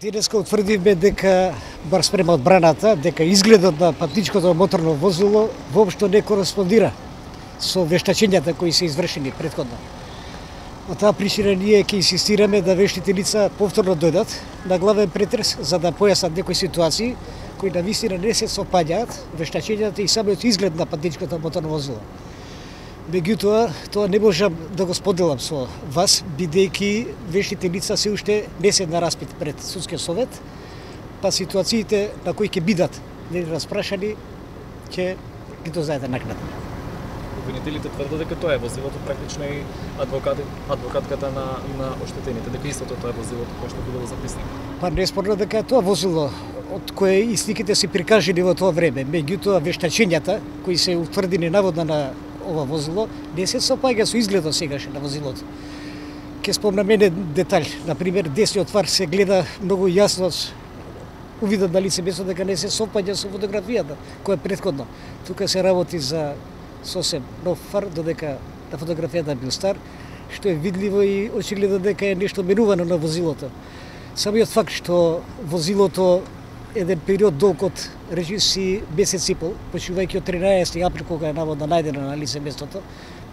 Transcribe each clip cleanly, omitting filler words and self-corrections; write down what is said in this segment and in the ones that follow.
Денеска утврдивме дека, бар спрема одбраната, дека изгледот на патничкото моторно возило воопшто не кореспондира со вештачењата кои се извршени претходно. Од таа причина ние ќе инсистираме да вештите лица повторно дојдат на главен претрес за да појаснат некои ситуации кои навистина не се сопаѓаат вештачењата и самиот изглед на патничкото моторно возило. Меѓутоа, тоа не можам да го споделам со вас, бидејќи вештите лица се уште не се на распит пред судскиот совет, па ситуациите на кои ќе бидат нели распрашани, ќе ги дознаете накнадно. Обвинителите тврдат дека тоа е возилото, практично и адвокатката на оштетените, дека истото тоа е возилото кое што било записник. Па неспорно дека е тоа возило од кое и сликите се прикажени во тоа време, меѓутоа вештачењата кои се утврдени наводно на ова возило не се сопаѓа со изгледот сегашен на возилото. Ке спомнам еден детаљ, на пример, десниот фар се гледа многу јасно увидот на лице место дека не се сопаѓа со фотографијата која е претходно. Тука се работи за сосем нов фар, додека на фотографијата бил стар, што е видливо и очигледно дека е нешто менувано на возилото. Самиот факт што возилото еден период долг од речиси месец и пол, почнувајќи од 13 април кога е наводно најдено на лице местото,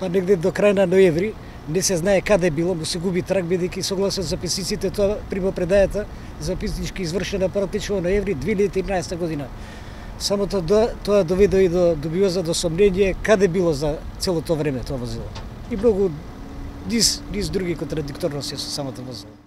па негде до крај на ноември не се знае каде било, му се губи траг, бидејќи согласно записниците тоа примопредајата записнички извршена практично во ноември 2013 година. Само тоа доведе и до дубиоза, до сомнение каде било за целото време тоа возило. И многу низ други контрадикторности со самото возило.